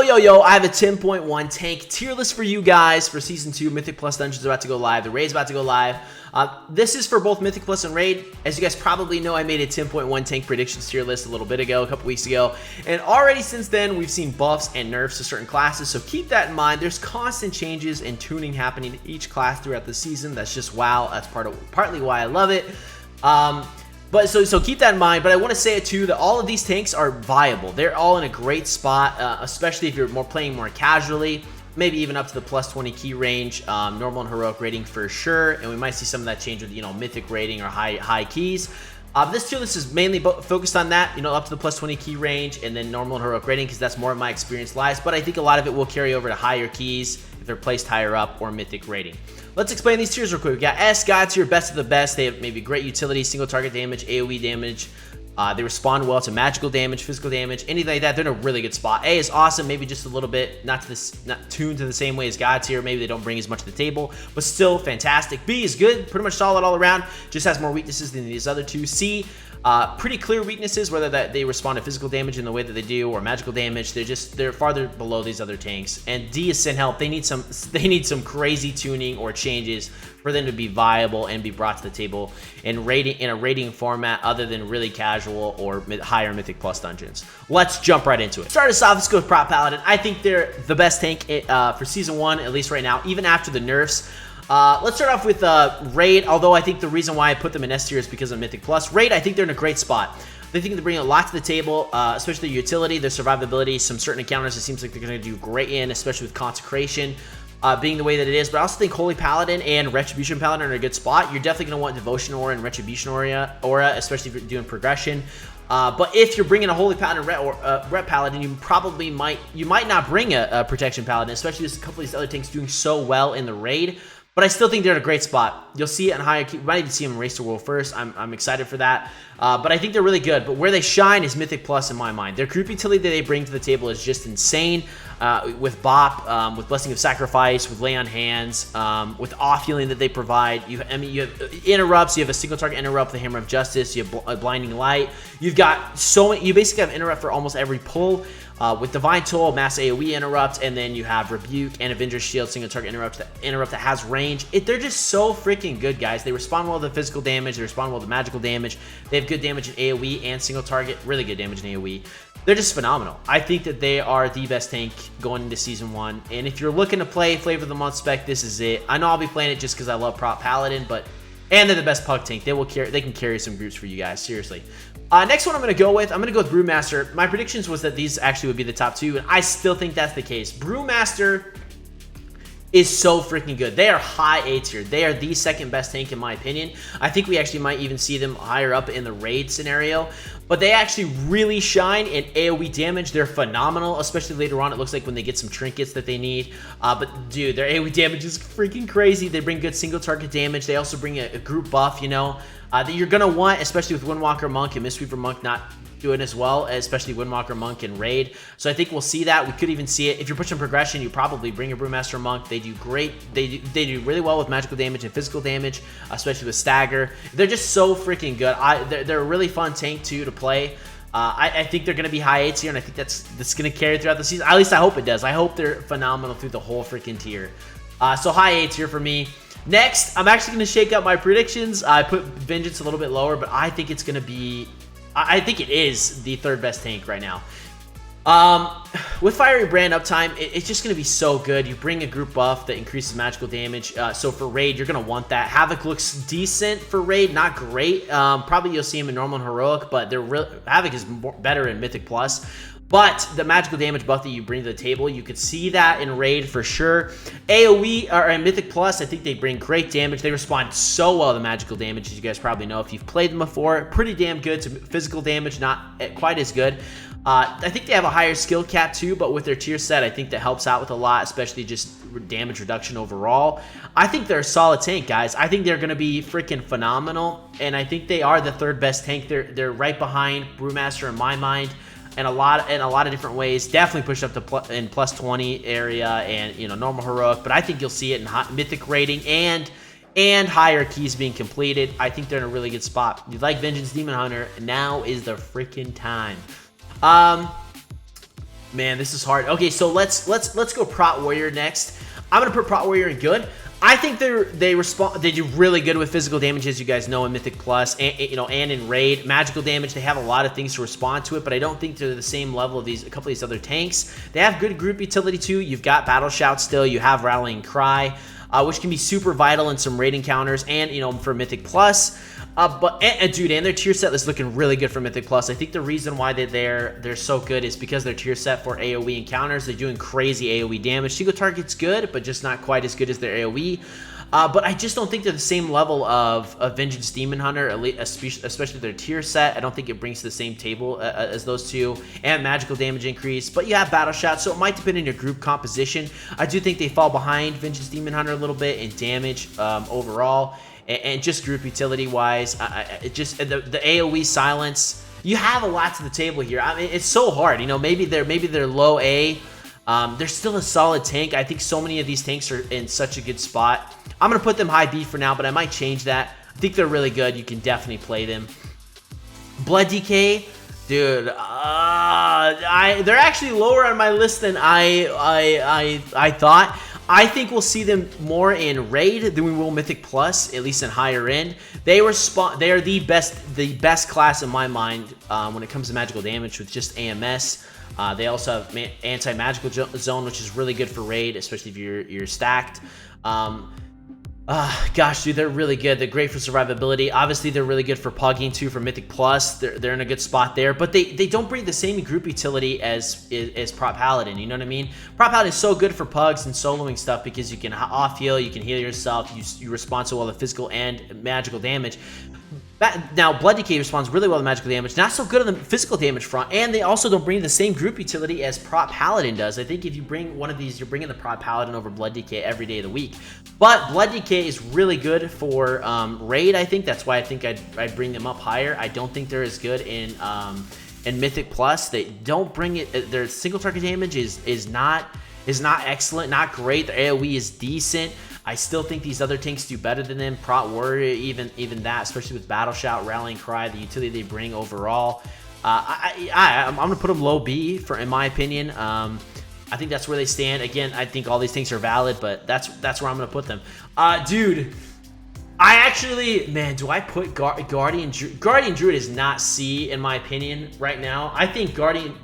Yo, I have a 10.1 tank tier list for you guys for Season 2. Mythic Plus Dungeons about to go live. The Raid's about to go live. This is for both Mythic Plus and Raid. As you guys probably know, I made a 10.1 tank predictions tier list a little bit ago, a couple weeks ago. And already since then, we've seen buffs and nerfs to certain classes. So keep that in mind. There's constant changes and tuning happening to each class throughout the season. That's just wow. That's partly why I love it. But so keep that in mind, but I want to say it too, that all of these tanks are viable. They're all in a great spot, especially if you're playing more casually, maybe even up to the plus 20 key range, normal and heroic rating for sure, and we might see some of that change with, mythic rating or high keys. This tier list is mainly focused on that, up to the plus 20 key range, and then normal and heroic rating, because that's more of my experience lies, but I think a lot of it will carry over to higher keys if they're placed higher up, or mythic rating. Let's explain these tiers real quick. We got S, God tier, best of the best. They have maybe great utility, single target damage, AoE damage. They respond well to magical damage, physical damage, anything like that. They're in a really good spot. A is awesome, maybe just a little bit, not tuned to the same way as God tier. Maybe they don't bring as much to the table, but still fantastic. B is good, pretty much solid all around. Just has more weaknesses than these other two. C, pretty clear weaknesses, whether that they respond to physical damage in the way that they do or magical damage. They're farther below these other tanks. And D is send help. They need some crazy tuning or changes for them to be viable and be brought to the table in a rating format other than really casual or higher Mythic Plus dungeons. Let's jump right into it. Start us off, let's go with Prot Paladin. I think they're the best tank for Season 1, at least right now, even after the nerfs. Let's start off with Raid, although I think the reason why I put them in S tier is because of Mythic Plus. Raid, I think they're in a great spot. They think they're bringing a lot to the table, especially their utility, their survivability, some certain encounters it seems like they're going to do great in, especially with Consecration being the way that it is. But I also think Holy Paladin and Retribution Paladin are in a good spot. You're definitely going to want Devotion Aura and Retribution Aura, especially if you're doing progression. But if you're bringing a Holy Paladin or Rep Paladin, you might not bring a Protection Paladin, especially with a couple of these other tanks doing so well in the Raid. But I still think they're in a great spot. You'll see it in higher key. You might even see them in Race to World first. I'm excited for that. But I think they're really good. But where they shine is Mythic Plus in my mind. Their group utility that they bring to the table is just insane. With Bop, with Blessing of Sacrifice, with Lay on Hands, with Off Healing that they provide. You have interrupts. You have a single target interrupt, the Hammer of Justice. You have a Blinding Light. You've got so many. You basically have interrupt for almost every pull. With Divine Toll, Mass AoE interrupt, and then you have Rebuke and Avenger's Shield, single target interrupt that has range. They're just so freaking good, guys. They respond well to physical damage. They respond well to magical damage. They have good damage in AoE and single target. Really good damage in AoE. They're just phenomenal. I think that they are the best tank going into Season 1. And if you're looking to play Flavor of the Month spec, this is it. I know I'll be playing it just because I love Prot Paladin, and they're the best pug tank. They can carry some groups for you guys, seriously. Next one I'm going to go with Brewmaster. My predictions was that these actually would be the top two, and I still think that's the case. Brewmaster is so freaking good. They are high A tier. They are the second best tank in my opinion. I think we actually might even see them higher up in the Raid scenario, but they actually really shine in AoE damage. They're phenomenal, especially later on. It looks like when they get some trinkets that they need. But dude, their AoE damage is freaking crazy. They bring good single target damage. They also bring a group buff, that you're gonna want, especially with Windwalker Monk and Mistweaver Monk not doing as well, especially Windwalker Monk and Raid. So I think we'll see that. We could even see it. If you're pushing progression, you probably bring a Brewmaster Monk. They do great. They do really well with magical damage and physical damage, especially with Stagger. They're just so freaking good. They're a really fun tank too to play. I think they're going to be high A tier, and I think that's going to carry throughout the season. At least I hope it does. I hope they're phenomenal through the whole freaking tier. So high A tier for me. Next, I'm actually going to shake up my predictions. I put Vengeance a little bit lower, but I think it's going to be... I think it is the third best tank right now. With Fiery Brand uptime, it's just going to be so good. You bring a group buff that increases magical damage. So for Raid, you're going to want that. Havoc looks decent for Raid, not great. Probably you'll see him in Normal and Heroic, but Havoc is better in Mythic Plus. But the magical damage buff that you bring to the table, you could see that in Raid for sure. AoE, or in Mythic Plus, I think they bring great damage. They respond so well to magical damage, as you guys probably know if you've played them before. Pretty damn good to physical damage, not quite as good. I think they have a higher skill cap too, but with their tier set, I think that helps out with a lot, especially just damage reduction overall. I think they're a solid tank, guys. I think they're going to be freaking phenomenal, and I think they are the third best tank. They're right behind Brewmaster in my mind. In a lot of different ways. Definitely push up to in plus 20 area and normal heroic, but I think you'll see it in mythic rating and higher keys being completed. I think they're in a really good spot. You like Vengeance Demon Hunter, now is the freaking time. Man, this is hard. Okay, so let's go Prot Warrior next. I'm gonna put Prot Warrior in good. I think they do really good with physical damage, as you guys know, in Mythic Plus, and and in Raid. Magical damage, they have a lot of things to respond to it, but I don't think they're the same level of a couple of these other tanks. They have good group utility too. You've got Battle Shout still. You have Rallying Cry, which can be super vital in some raid encounters, and for Mythic Plus. Dude, and their tier set is looking really good for Mythic Plus. I think the reason why they're so good is because their tier set for AoE encounters. They're doing crazy AoE damage. Single target's good, but just not quite as good as their AoE. But I just don't think they're the same level of Vengeance Demon Hunter, especially their tier set. I don't think it brings to the same table as those two, and magical damage increase. But you have Battle Shout, so it might depend on your group composition. I do think they fall behind Vengeance Demon Hunter a little bit in damage overall. And just group utility wise, the AoE silence. You have a lot to the table here. I mean, it's so hard. Maybe they're low A. They're still a solid tank. I think so many of these tanks are in such a good spot. I'm gonna put them high B for now, but I might change that. I think they're really good. You can definitely play them. Blood DK, dude. They're actually lower on my list than I thought. I think we'll see them more in Raid than we will Mythic Plus, at least in higher end. They are the best class in my mind when it comes to magical damage with just AMS. They also have anti-magical zone, which is really good for Raid, especially if you're stacked. Gosh, dude, they're really good. They're great for survivability. Obviously, they're really good for pugging too for Mythic Plus. They're in a good spot there, but they don't bring the same group utility as Prot Paladin. You know what I mean? Prot Paladin is so good for pugs and soloing stuff because you can off heal, you can heal yourself, you respond to all the physical and magical damage. Now, Blood Decay responds really well to magical damage, not so good on the physical damage front, and they also don't bring the same group utility as Prot Paladin does. I think if you bring one of these, you're bringing the Prot Paladin over Blood Decay every day of the week. But Blood Decay is really good for Raid, I think. That's why I think I'd bring them up higher. I don't think they're as good in Mythic Plus. They don't bring it. Their single target damage is not excellent, not great. Their AoE is decent. I still think these other tanks do better than them. Prot Warrior, even that, especially with Battle Shout, Rallying Cry, the utility they bring overall. I'm gonna put them low B in my opinion. I think that's where they stand. Again, I think all these things are valid, but that's where I'm gonna put them. Dude, I actually, man, do I put Guardian Druid is not C in my opinion right now. I think Guardian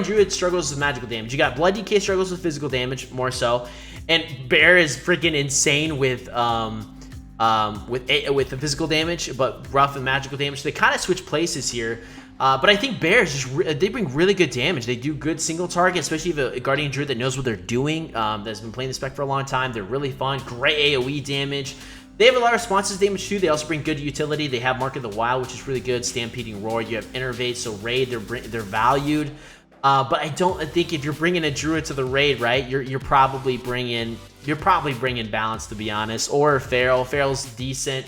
Druid struggles with magical damage. You got Blood DK struggles with physical damage more so. And Bear is freaking insane with the physical damage, but rough and magical damage. They kind of switch places here. But I think Bears just they bring really good damage. They do good single target, especially if a Guardian Druid that knows what they're doing, that's been playing the spec for a long time. They're really fun. Great AoE damage. They have a lot of responses damage too. They also bring good utility. They have Mark of the Wild, which is really good. Stampeding Roar. You have Innervate, so Raid, they're valued. But I don't think if you're bringing a Druid to the Raid, right, you're probably bringing Balance, to be honest, or Feral. Feral's decent,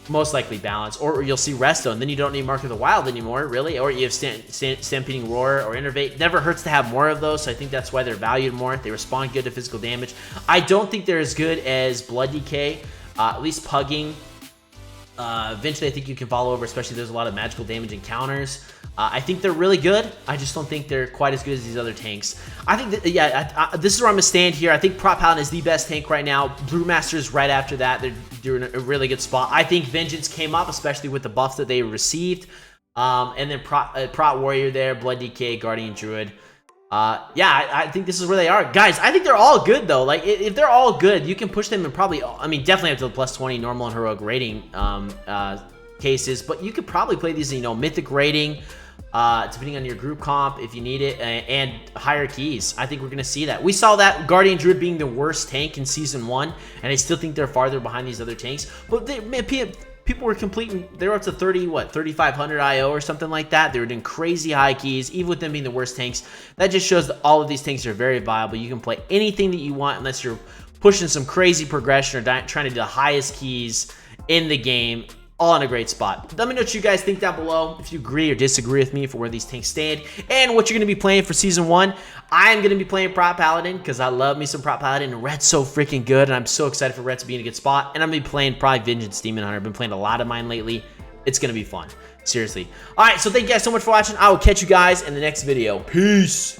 most likely Balance, or you'll see Resto, and then you don't need Mark of the Wild anymore, really, or you have Stampeding Roar or Innervate. Never hurts to have more of those, so I think that's why they're valued more. They respond good to physical damage. I don't think they're as good as Blood Decay, at least pugging. Eventually, I think you can follow over, especially if there's a lot of magical damage encounters. I think they're really good. I just don't think they're quite as good as these other tanks. I think that, yeah, this is where I'm going to stand here. I think Prot Paladin is the best tank right now. Brewmaster's right after that. They're doing a really good spot. I think Vengeance came up, especially with the buffs that they received. And then Prot Warrior there, Blood DK, Guardian Druid. Yeah, I think this is where they are. Guys, I think they're all good, though. Like, if they're all good, you can push them in probably, I mean, definitely up to the plus 20 normal and heroic rating cases. But you could probably play these, mythic rating, depending on your group comp if you need it, and higher keys. I think we're going to see that. We saw that Guardian Druid being the worst tank in Season 1, and I still think they're farther behind these other tanks. But people were completing, they were up to 3,500 IO or something like that. They were doing crazy high keys, even with them being the worst tanks. That just shows that all of these tanks are very viable. You can play anything that you want unless you're pushing some crazy progression or trying to do the highest keys in the game. All in a great spot. Let me know what you guys think down below, if you agree or disagree with me for where these tanks stand, and what you're going to be playing for Season 1. I'm going to be playing Prot Paladin, because I love me some Prot Paladin, and Red's so freaking good, and I'm so excited for Red to be in a good spot, and I'm going to be playing probably Vengeance Demon Hunter. I've been playing a lot of mine lately. It's going to be fun. Seriously. All right, so thank you guys so much for watching. I will catch you guys in the next video. Peace.